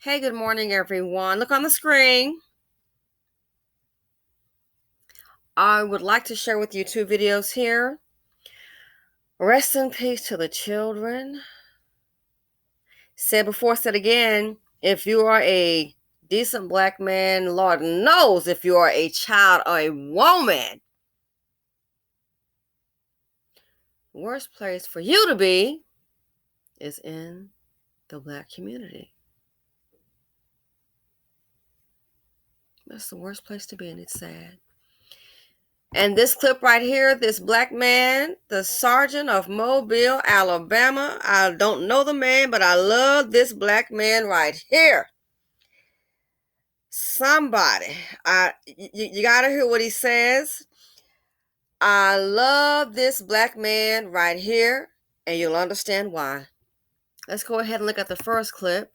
Hey, good morning, everyone. Look on the screen. I would like to share with you two videos here. Rest in peace to the children. Said before, said again, if you are a decent black man, Lord knows if you are a child or a woman, the worst place for you to be is in the black community. That's the worst place to be, and it's sad. And this clip right here, this black man, the sergeant of Mobile, Alabama. I don't know the man, but I love this black man right here. Somebody, you got to hear what he says. I love this black man right here, and you'll understand why. Let's go ahead and look at the first clip.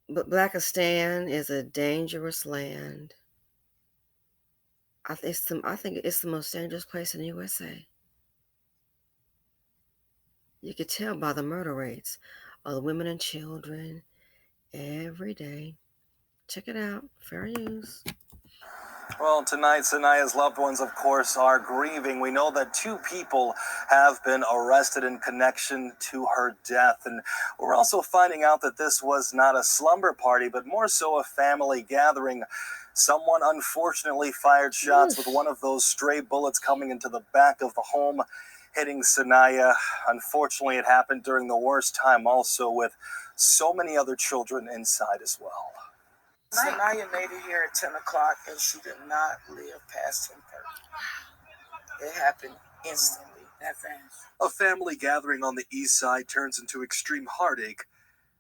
But Blackistan is a dangerous land. I think it's the most dangerous place in the USA. You could tell by the murder rates of the women and children every day. Check it out. Fair use. Well, tonight, Sanaya's loved ones, of course, are grieving. We know that two people have been arrested in connection to her death. And we're also finding out that this was not a slumber party, but more so a family gathering. Someone unfortunately fired shots with one of those stray bullets coming into the back of the home, hitting Sanaya. Unfortunately, it happened during the worst time also, with so many other children inside as well. Sanaya made it here at 10 o'clock, and she did not live past 10:30. It happened instantly, that fast. A family gathering on the east side turns into extreme heartache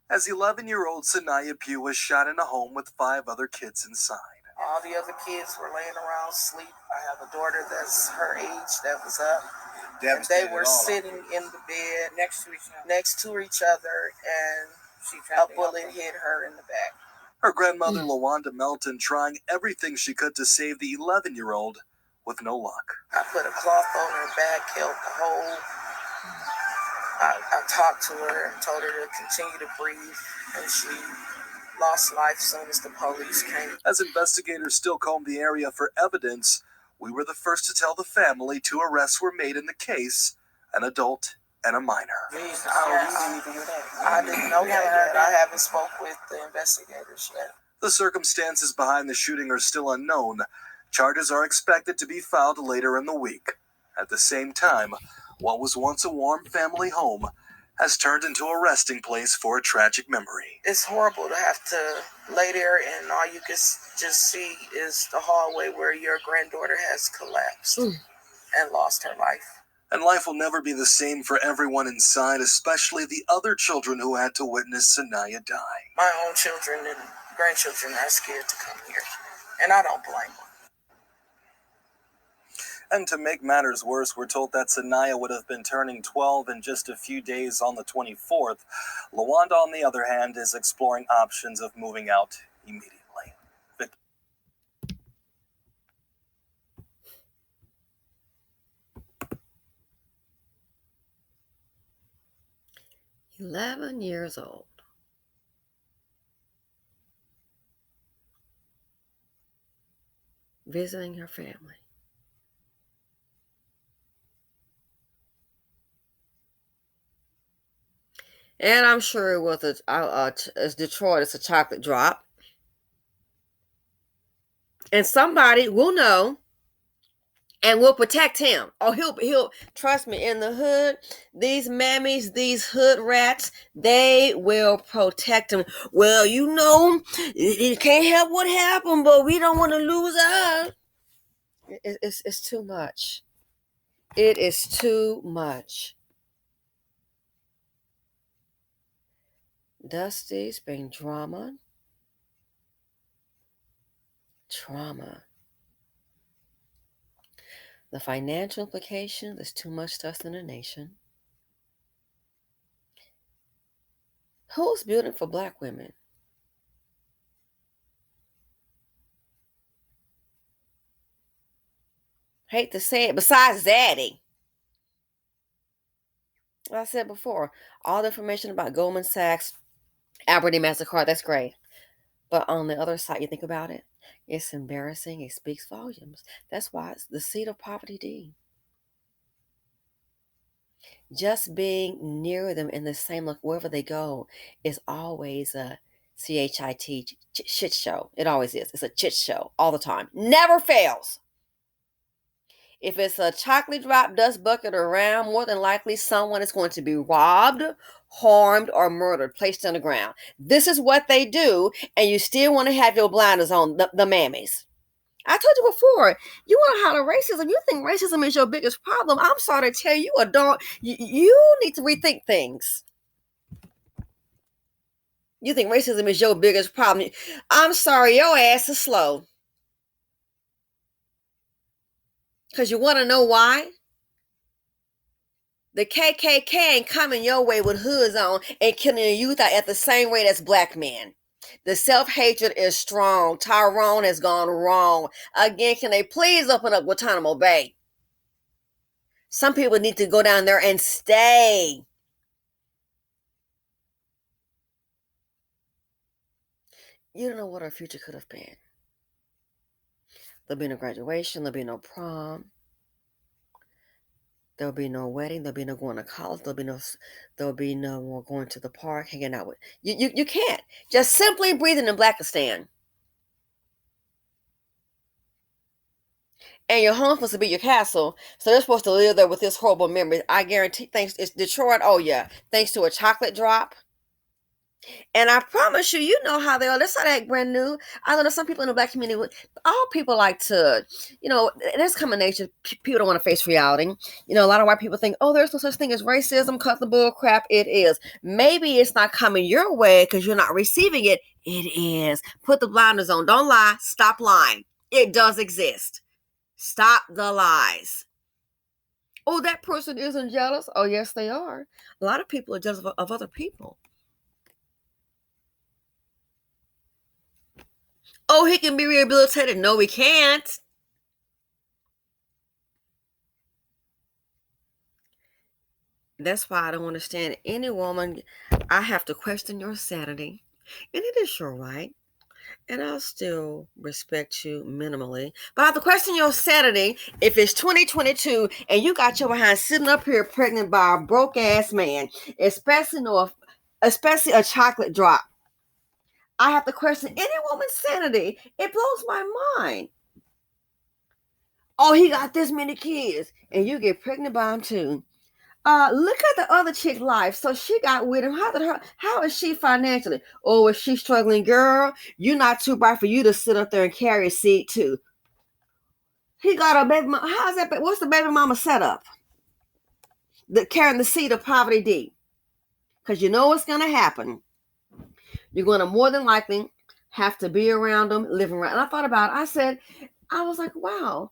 as 11-year-old Sanaya Pugh was shot in a home with 5 other kids inside. All the other kids were laying around asleep. I have a daughter that's her age that was up. And they were sitting in the bed next to each other, and a bullet hit her in the back. Her grandmother, LaWanda Melton, trying everything she could to save the 11-year-old with no luck. I put a cloth on her back, held the hole. I talked to her and told her to continue to breathe, and she lost life as soon as the police came. As investigators still comb the area for evidence, we were the first to tell the family 2 arrests were made in the case, an adult and a minor. I didn't know that yet. I haven't spoke with the investigators yet. The circumstances behind the shooting are still unknown. Charges are expected to be filed later in the week. At the same time, what was once a warm family home has turned into a resting place for a tragic memory. It's horrible to have to lay there and all you can just see is the hallway where your granddaughter has collapsed and lost her life. And life will never be the same for everyone inside, especially the other children who had to witness Sanaya die. My own children and grandchildren are scared to come here, and I don't blame them. And to make matters worse, we're told that Sanaya would have been turning 12 in just a few days on the 24th. LaWanda, on the other hand, is exploring options of moving out immediately. 11 years old. Visiting her family. And I'm sure it was as Detroit, it's a chocolate drop. And somebody will know and will protect him. Oh, he'll trust me, in the hood, these mammies, these hood rats, they will protect him. Well, you know, it can't help what happened, but we don't want to lose out. It's too much. It is too much. Dusty's been trauma. The financial implication, there's too much dust in the nation. Who's building for black women? Hate to say it, besides Daddy. Like I said before, all the information about Goldman Sachs, Aberdeen MasterCard, that's great. But on the other side, you think about it, it's embarrassing. It speaks volumes. That's why it's the seat of poverty D. Just being near them in the same look, wherever they go, is always a shit show. It always is. It's a chit show all the time. Never fails. If it's a chocolate drop dust bucket around, more than likely someone is going to be robbed, harmed, or murdered, placed on the ground. This is what they do, and you still want to have your blinders on, the mammies. I told you before, you want to holler racism. You think racism is your biggest problem. I'm sorry to tell you, you need to rethink things. You think racism is your biggest problem. I'm sorry, your ass is slow. Because you want to know why? The KKK ain't coming your way with hoods on and killing the youth out at the same rate as black men. The self-hatred is strong. Tyrone has gone wrong. Again, can they please open up Guantanamo Bay? Some people need to go down there and stay. You don't know what our future could have been. There'll be no graduation. There'll be no prom. There'll be no wedding. There'll be no going to college. There'll be no more going to the park, hanging out with you can't. Just simply breathing in Blackistan. And your home's supposed to be your castle, so they're supposed to live there with this horrible memory. I guarantee, thanks, it's Detroit, oh yeah, thanks to a chocolate drop. And I promise you, you know how they are. That's not that brand new. I know some people in the black community, all people like to, there's common nature. People don't want to face reality. A lot of white people think, oh, there's no such thing as racism. Cut the bull crap. It is. Maybe it's not coming your way because you're not receiving it. It is. Put the blinders on. Don't lie. Stop lying. It does exist. Stop the lies. Oh, that person isn't jealous. Oh, yes, they are. A lot of people are jealous of other people. Oh, he can be rehabilitated. No, he can't. That's why I don't understand any woman. I have to question your sanity. And it is your right. And I'll still respect you minimally. But I have to question your sanity if it's 2022 and you got your behind sitting up here pregnant by a broke-ass man, especially a chocolate drop. I have to question any woman's sanity. It blows my mind. Oh, he got this many kids, and you get pregnant by him too. Look at the other chick's life. So she got with him. How is she financially? Oh, is she struggling? Girl, you're not too bright for you to sit up there and carry a seed too. He got a baby mama. How's that? What's the baby mama setup? Carrying the seed of poverty D. Because you know what's going to happen. You're going to more than likely have to be around them, live around. And I thought about it. I was like, wow.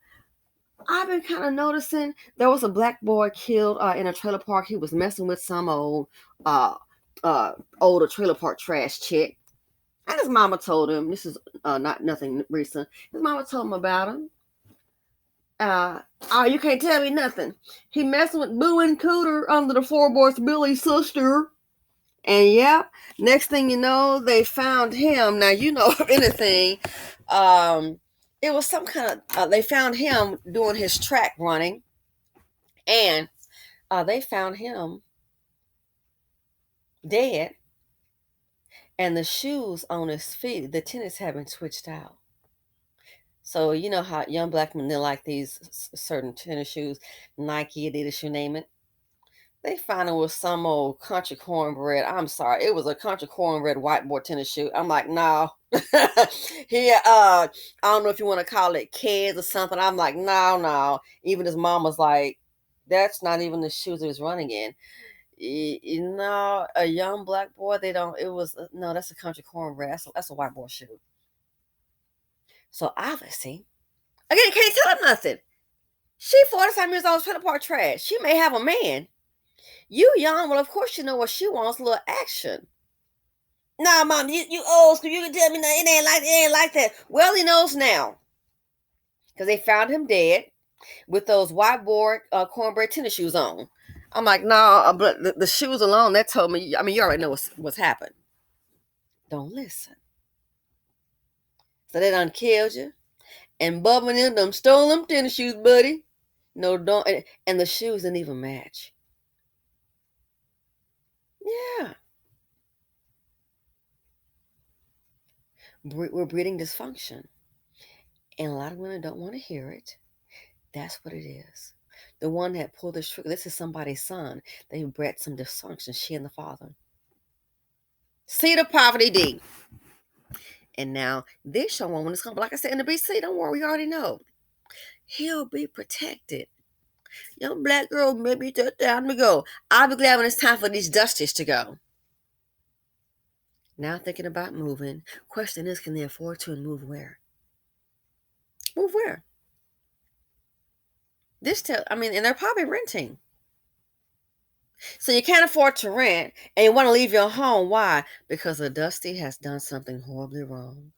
I've been kind of noticing there was a black boy killed in a trailer park. He was messing with some older trailer park trash chick. And his mama told him, this is not nothing recent. His mama told him about him. Oh, you can't tell me nothing. He messing with Boo and Cooter under the floorboards, Billy's sister. And yep, next thing you know, they found him. Now, if anything, it was some kind of, they found him doing his track running. And they found him dead. And the shoes on his feet, the tennis had been switched out. So you know how young black men, they like these certain tennis shoes, Nike, Adidas, you name it. They found it was some old country cornbread. I'm sorry, it was a country cornbread whiteboard tennis shoe. I'm like, no. I don't know if you want to call it kids or something. I'm like, no. Even his mom was like, that's not even the shoes he was running in. A young black boy, that's a country cornbread. That's a white boy shoe. So obviously, again, can't tell him nothing. She 45 years old, trailer park trash. She may have a man. You young, well, of course you know what she wants, a little action. Nah, mom, you old school. You can tell me no, it ain't like that. Well, he knows now. Because they found him dead with those whiteboard cornbread tennis shoes on. I'm like, no, but the shoes alone, that told me, I mean, you already know what's happened. Don't listen. So they done killed you. And Bubba and them stole them tennis shoes, buddy. No, don't. And the shoes didn't even match. Yeah. We're breeding dysfunction. And a lot of women don't want to hear it. That's what it is. The one that pulled the trigger, this is somebody's son. They bred some dysfunction, she and the father. See the poverty D. And now this young woman is going to, like I said in the BC, don't worry, we already know. He'll be protected. Young black girl, maybe just time to go. I'll be glad when it's time for these dusties to go. Now thinking about moving. Question is, can they afford to, and move where? Move where? And they're probably renting. So you can't afford to rent and you want to leave your home. Why? Because the dusty has done something horribly wrong.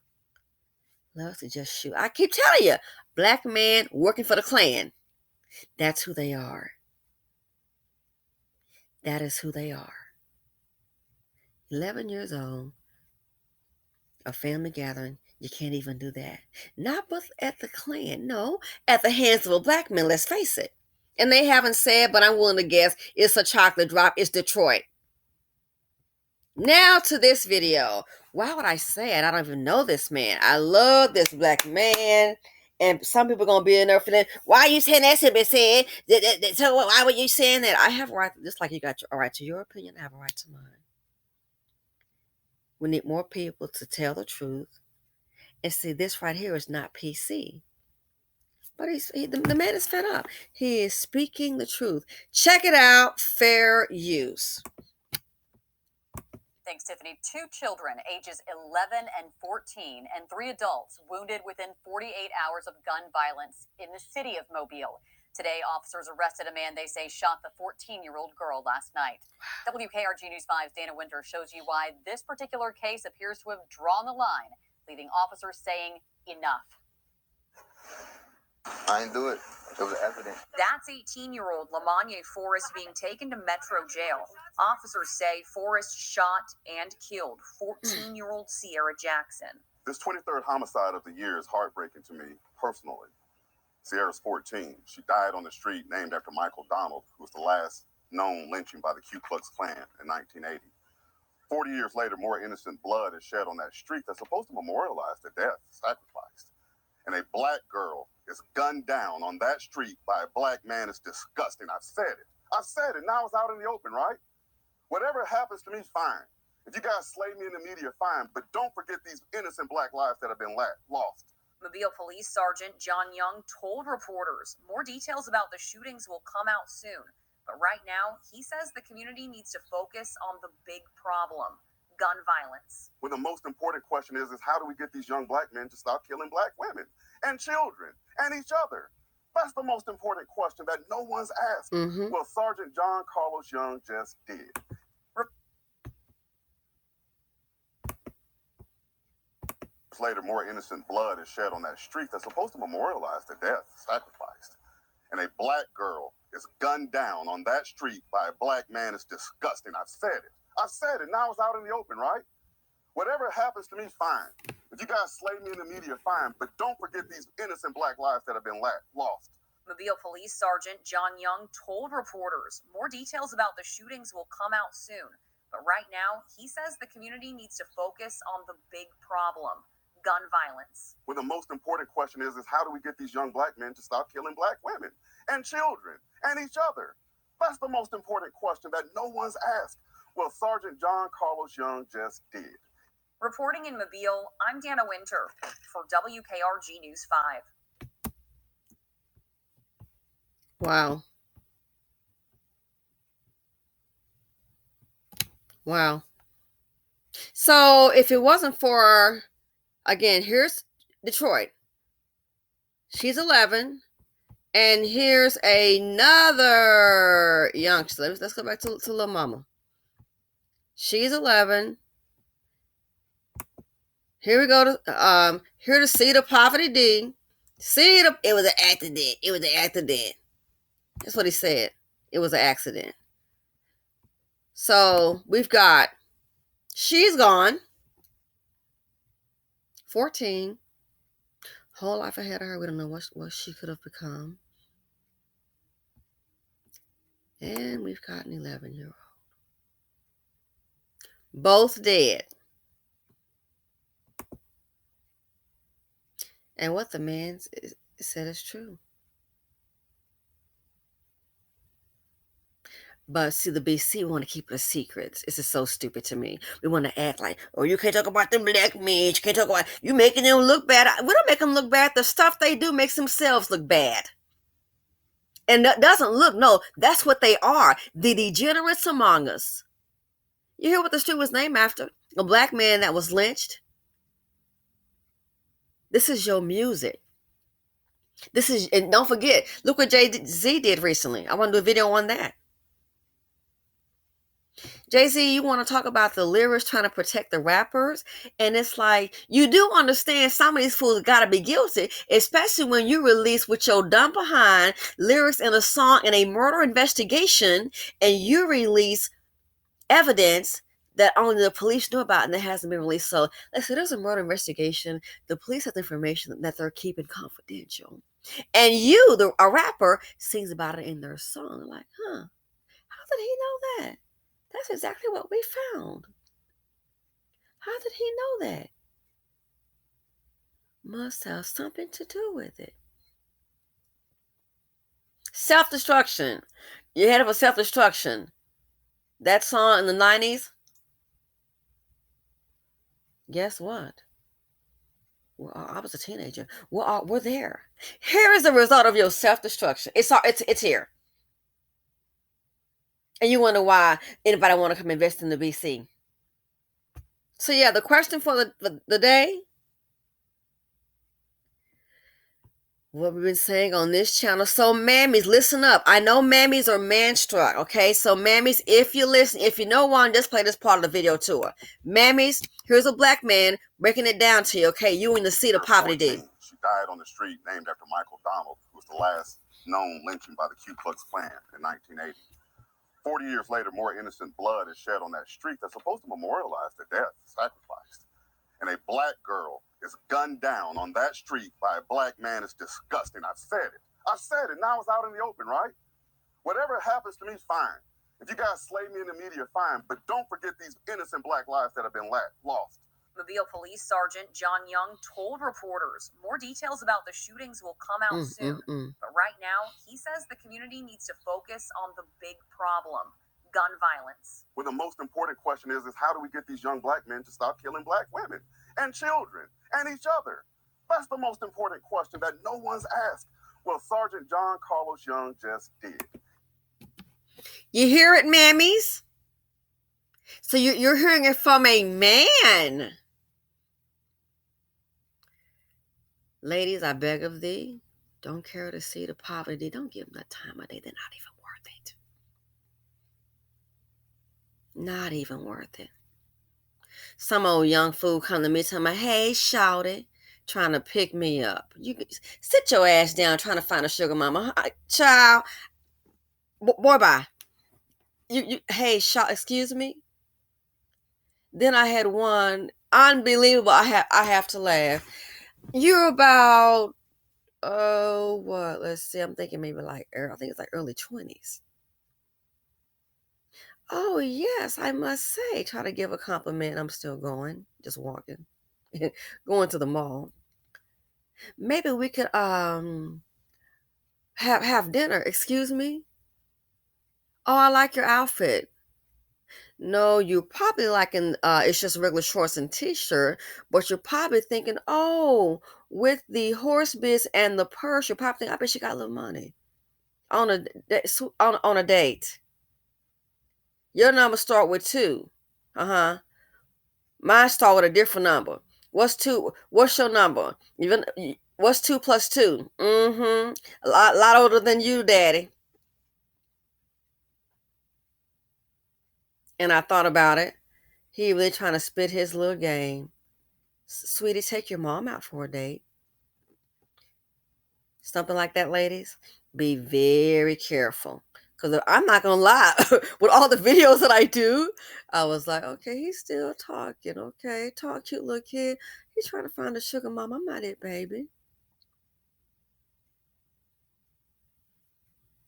Loves to just shoot. I keep telling you, black man working for the Klan. That's who they are. That is who they are. 11 years old, a family gathering, you can't even do that. Not but at the Klan, no, at the hands of a black man, let's face it. And they haven't said, but I'm willing to guess it's a chocolate drop, it's Detroit. Now to this video. Why would I say it? I don't even know this man. I love this black man. And some people are going to be in there for that. Why are you saying that should be said? So why were you saying that? I have a right, just like you got a right to your opinion, I have a right to mine. We need more people to tell the truth. And see, this right here is not PC. But the man is fed up. He is speaking the truth. Check it out. Fair use. Thanks, Tiffany. 2 children, ages 11 and 14, and 3 adults wounded within 48 hours of gun violence in the city of Mobile. Today, officers arrested a man they say shot the 14-year-old girl last night. WKRG News 5's Dana Winter shows you why this particular case appears to have drawn the line, leaving officers saying enough. I didn't do it. It was an accident. That's 18-year-old Lamanye Forrest being taken to Metro Jail. Officers say Forrest shot and killed 14-year-old Sierra Jackson. This 23rd homicide of the year is heartbreaking to me personally. Sierra's 14. She died on the street named after Michael Donald, who was the last known lynching by the Ku Klux Klan in 1980. 40 years later, more innocent blood is shed on that street that's supposed to memorialize the death, sacrificed. And a black girl is gunned down on that street by a black man is disgusting. I've said it. I said it. Now it's out in the open, right? Whatever happens to me, fine. If you guys slay me in the media, fine. But don't forget these innocent black lives that have been lost. Mobile Police Sergeant John Young told reporters more details about the shootings will come out soon. But right now, he says the community needs to focus on the big problem, gun violence. Well, the most important question is how do we get these young black men to stop killing black women and children and each other? That's the most important question that no one's asked. Mm-hmm. Well, Sgt John Young just did. Later, more innocent blood is shed on that street that's supposed to memorialize the death, sacrificed. And a black girl is gunned down on that street by a black man is disgusting. I've said it. I said it. Now it's out in the open, right? Whatever happens to me, fine. If you guys slay me in the media, fine. But don't forget these innocent black lives that have been lost. Mobile Police Sergeant John Young told reporters more details about the shootings will come out soon. But right now, he says the community needs to focus on the big problem, gun violence. Well, the most important question is how do we get these young black men to stop killing black women and children and each other? That's the most important question that no one's asked. Well, Sgt John Young just did. Reporting in Mobile, I'm Dana Winter for WKRG News 5. Wow. Wow. So if it wasn't for, again, here's Detroit. She's 11. And here's another youngster. Let's go back to little mama. She's 11. Here we go to here to see the poverty D. It was an accident. It was an accident. That's what he said. It was an accident. So we've got, she's gone. 14. Whole life ahead of her. We don't know what she could have become. And we've got an 11-year-old. Both dead. And what the man said is true. But see, the BC want to keep it a secret. This is so stupid to me. We want to act like, oh, you can't talk about them black men. You can't talk about, you making them look bad. We don't make them look bad. The stuff they do makes themselves look bad. And that doesn't look, no, that's what they are. The degenerates among us. You hear what the street was named after? A black man that was lynched. This is your music. This is, and don't forget, look what Jay-Z did recently. I want to do a video on that. Jay-Z, you want to talk about the lyrics trying to protect the rappers? And it's like, you do understand some of these fools got to be guilty, especially when you release with your dumb behind lyrics in a song in a murder investigation, and you release evidence that only the police knew about and it hasn't been released. So let's say there's a murder investigation. The police have information that they're keeping confidential. And you, a rapper, sings about it in their song. Like, huh, how did he know that? That's exactly what we found. How did he know that? Must have something to do with it. Self-destruction. You're headed for self-destruction. That song in the 90s, guess what? Well, I was a teenager. We're there. Here is the result of your self-destruction. It's here. And you wonder why anybody want to come invest in the BC. So yeah, the question for the day, what we've been saying on this channel. So mammies, listen up. I know mammies are man-struck, okay? So mammies, if you listen, if you know one, just play this part of the video to her. Mammies, here's a black man breaking it down to you, okay? You in the seat of poverty, D. She died on the street named after Michael Donald, who was the last known lynching by the Ku Klux Klan in 1980. 40 years later, more innocent blood is shed on that street that's supposed to memorialize the death, sacrificed. And a black girl is gunned down on that street by a black man. Is disgusting. I've said it. Now it's out in the open, right? Whatever happens to me, fine. If you guys slay me in the media, fine. But don't forget these innocent black lives that have been lost. Mobile Police Sergeant John Young told reporters more details about the shootings will come out soon. But right now, he says the community needs to focus on the big problem, gun violence. Well, the most important question is how do we get these young black men to stop killing black women and children and each other? That's the most important question that no one's asked. Well, Sergeant John Carlos Young just did. You hear it, mammies? So you're hearing it from a man. Ladies, I beg of thee, don't care to see the poverty. Don't give them the time of day. They're not even worth it. Not even worth it. Some old young fool come to me telling me, hey, shawty, trying to pick me up. You sit your ass down trying to find a sugar mama. Child, boy, bye. Hey, excuse me? Then I had one, unbelievable, I have to laugh. You're about, let's see, I'm thinking maybe I think it's like early 20s. Oh, yes, I must say, try to give a compliment. I'm still going, just walking, going to the mall. Maybe we could have dinner. Excuse me? Oh, I like your outfit. No, you're probably liking, it's just regular shorts and t-shirt, but you're probably thinking, oh, with the horse bits and the purse, you're probably thinking, I bet she got a little money on a date. Your number start with 2. Mine start with a different number. What's your number? What's 2 plus 2? A lot older than you, daddy. And I thought about it. He really trying to spit his little game. Sweetie, take your mom out for a date. Something like that, ladies. Be very careful. Because I'm not going to lie, with all the videos that I do, I was like, okay, he's still talking. Okay, talk, cute little kid. He's trying to find a sugar mama. I'm not it, baby.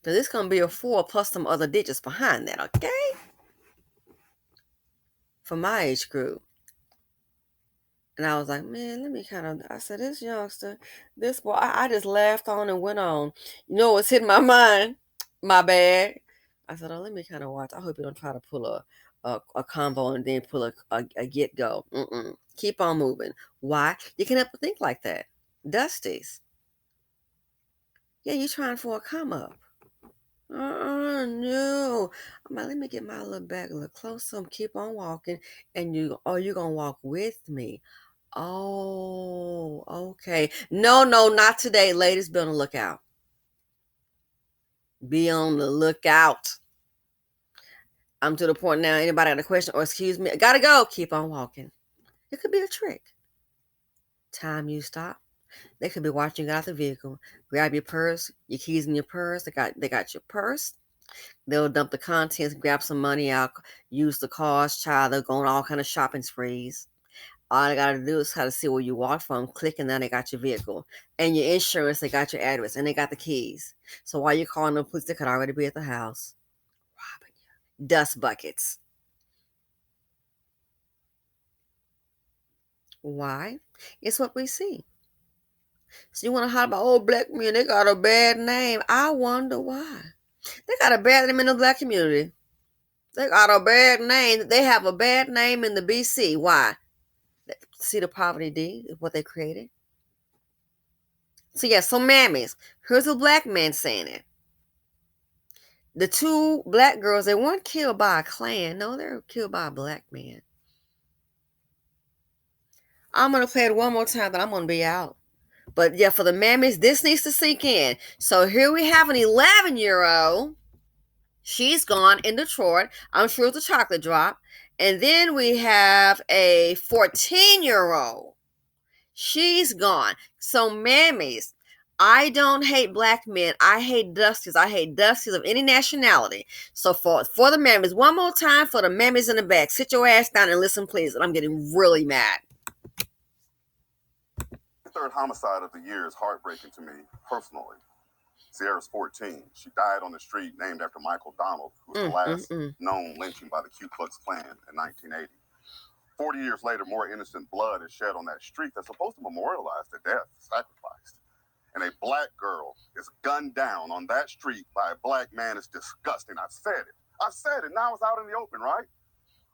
Because it's going to be a 4 plus some other digits behind that, okay? For my age group. And I was like, man, let me I said, this youngster, this boy, I just laughed on and went on. You know what's hitting my mind? My bad. I said, oh, let me kind of watch. I hope you don't try to pull a combo and then pull a get-go. Keep on moving. Why? You can have to think like that. Dusties. Yeah, you're trying for a come-up. No. I'm like, let me get my little bag a little closer. Keep on walking. And you're going to walk with me. Oh, okay. No, not today. Ladies, be on the lookout. Be on the lookout. I'm to the point now, anybody got a question or excuse me, I gotta go. Keep on walking. It could be a trick. Time you stop. They could be watching you out the vehicle. Grab your purse, your keys in your purse. They got your purse. They'll dump the contents, grab some money out, use the car's child. They're going all kind of shopping sprees. All they got to do is try to see where you walk from. Click, and then they got your vehicle. And your insurance, they got your address, and they got the keys. So while you're calling the police, they could already be at the house. Robbing you. Dust buckets. Why? It's what we see. So you want to holler about old black men, they got a bad name. I wonder why. They got a bad name in the black community. They got a bad name. They have a bad name in the BC. Why? See the poverty D, what they created. So yeah, so mammies, here's a black man saying it. The 2 black girls, they weren't killed by a clan. No, they were killed by a black man. I'm going to play it one more time, then I'm going to be out. But yeah, for the mammies, this needs to sink in. So here we have an 11-year-old. She's gone in Detroit. I'm sure it's a chocolate drop. And then we have a 14-year-old. She's gone. So mammies, I don't hate black men. I hate dusties. I hate dusties of any nationality. So for the mammies, one more time for the mammies in the back, sit your ass down and listen, please. And I'm getting really mad. The third homicide of the year is heartbreaking to me personally. Sierra's 14. She died on the street named after Michael Donald, who was the last known lynching by the Ku Klux Klan in 1980. 40 years later, more innocent blood is shed on that street that's supposed to memorialize the death, sacrificed. And a black girl is gunned down on that street by a black man. Is disgusting. I've said it. Now it's out in the open, right?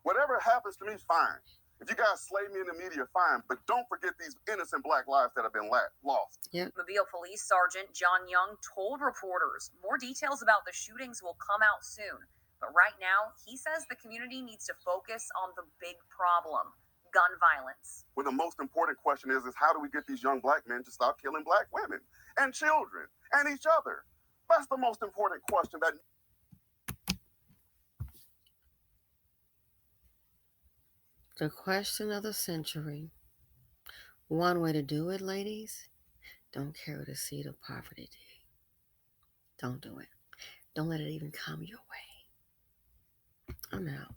Whatever happens to me, fine. If you guys slay me in the media, fine. But don't forget these innocent black lives that have been lost. Yep. Mobile Police Sergeant John Young told reporters more details about the shootings will come out soon. But right now, he says the community needs to focus on the big problem, gun violence. Well, the most important question is how do we get these young black men to stop killing black women and children and each other? That's the most important question. The question of the century. One way to do it, ladies, don't carry the seed of poverty. Don't do it. Don't let it even come your way. I'm out.